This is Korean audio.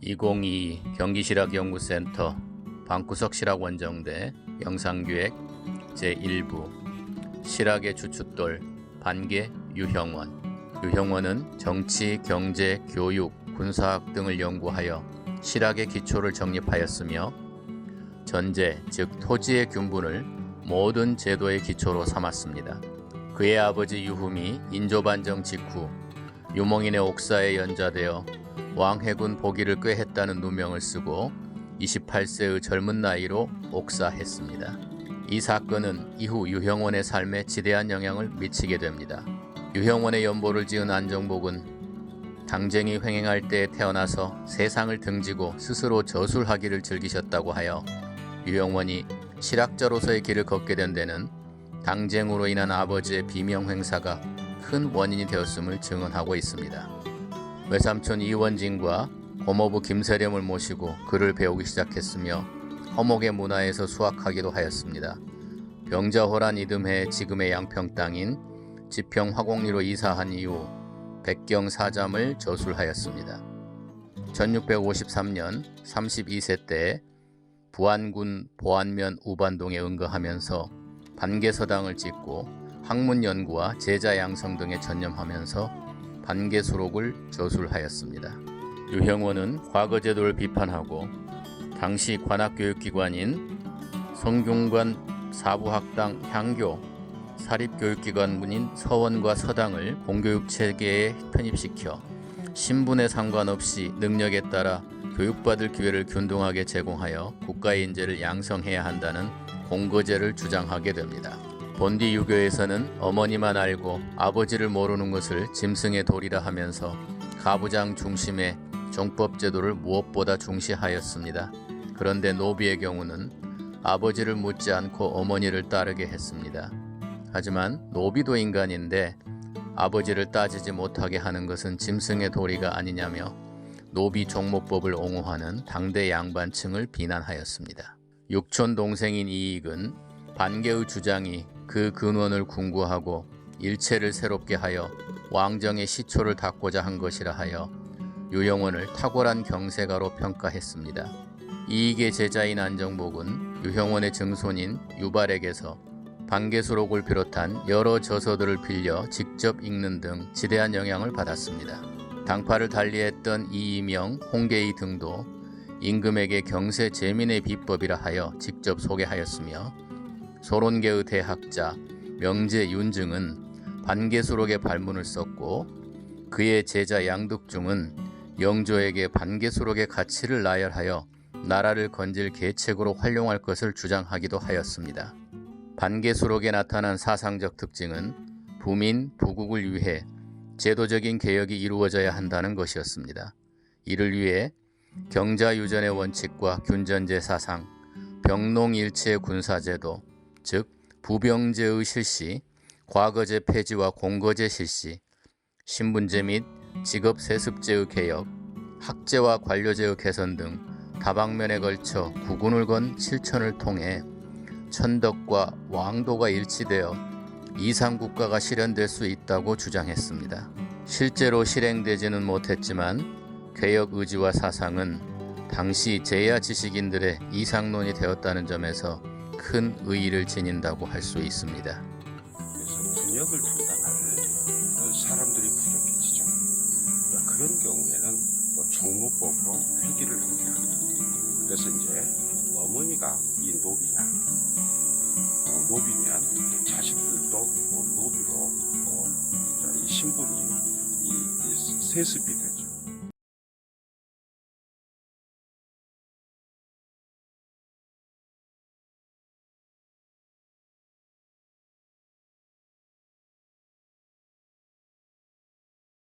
2022 경기실학연구센터 방구석 실학원정대 영상기획 제1부 실학의 주춧돌 반계 유형원. 유형원은 정치, 경제, 교육, 군사학 등을 연구하여 실학의 기초를 정립하였으며 전제, 즉 토지의 균분을 모든 제도의 기초로 삼았습니다. 그의 아버지 유흠이 인조반정 직후 유몽인의 옥사에 연좌되어 왕해군 보기를 꾀했다는 누명을 쓰고 28세의 젊은 나이로 옥사했습니다. 이 사건은 이후 유형원의 삶에 지대한 영향을 미치게 됩니다. 유형원의 연보를 지은 안정복은 당쟁이 횡행할 때에 태어나서 세상을 등지고 스스로 저술하기를 즐기셨다고 하여 유형원이 실학자로서의 길을 걷게 된 데는 당쟁으로 인한 아버지의 비명 행사가 큰 원인이 되었음을 증언하고 있습니다. 외삼촌 이원진과 고모부 김세렴을 모시고 글을 배우기 시작했으며 허목의 문화에서 수학하기도 하였습니다. 병자호란 이듬해 지금의 양평 땅인 지평 화곡리로 이사한 이후 백경 사잠을 저술하였습니다. 1653년 32세 때 부안군 보안면 우반동에 응거하면서 반계서당을 짓고 학문 연구와 제자 양성 등에 전념하면서 반계수록을 저술하였습니다. 유형원은 과거 제도를 비판하고 당시 관학교육기관인 성균관 사부학당 향교, 사립교육기관군인 서원과 서당을 공교육체계에 편입시켜 신분에 상관없이 능력에 따라 교육받을 기회를 균등하게 제공하여 국가의 인재를 양성해야 한다는 공거제를 주장하게 됩니다. 본디 유교에서는 어머니만 알고 아버지를 모르는 것을 짐승의 도리라 하면서 가부장 중심의 종법제도를 무엇보다 중시하였습니다. 그런데 노비의 경우는 아버지를 묻지 않고 어머니를 따르게 했습니다. 하지만 노비도 인간인데 아버지를 따지지 못하게 하는 것은 짐승의 도리가 아니냐며 노비 종목법을 옹호하는 당대 양반층을 비난하였습니다. 육촌 동생인 이익은 반계의 주장이 그 근원을 궁구하고 일체를 새롭게 하여 왕정의 시초를 닦고자 한 것이라 하여 유형원을 탁월한 경세가로 평가했습니다. 이익의 제자인 안정복은 유형원의 증손인 유발에게서 반계수록을 비롯한 여러 저서들을 빌려 직접 읽는 등 지대한 영향을 받았습니다. 당파를 달리했던 이이명, 홍계이 등도 임금에게 경세 제민의 비법이라 하여 직접 소개하였으며 소론계의 대학자 명제 윤증은 반계수록의 발문을 썼고 그의 제자 양득중은 영조에게 반계수록의 가치를 나열하여 나라를 건질 계책으로 활용할 것을 주장하기도 하였습니다. 반계수록에 나타난 사상적 특징은 부민, 부국을 위해 제도적인 개혁이 이루어져야 한다는 것이었습니다. 이를 위해 경자유전의 원칙과 균전제 사상, 병농일체 군사제도, 즉 부병제의 실시, 과거제 폐지와 공거제 실시, 신분제 및 직업세습제의 개혁, 학제와 관료제의 개선 등 다방면에 걸쳐 구군을 건 실천을 통해 천덕과 왕도가 일치되어 이상국가가 실현될 수 있다고 주장했습니다. 실제로 실행되지는 못했지만 개혁 의지와 사상은 당시 제야 지식인들의 이상론이 되었다는 점에서 큰 의의를 지닌다고 할 수 있습니다. 그래서 군역을 담당할 사람들이 부족해지죠. 그런 경우에는 또 종무법으로 회기를 합니다. 그래서 이제 어머니가 이 노비냐, 노비면 자식들도 노비로 이 신분이 이 세습이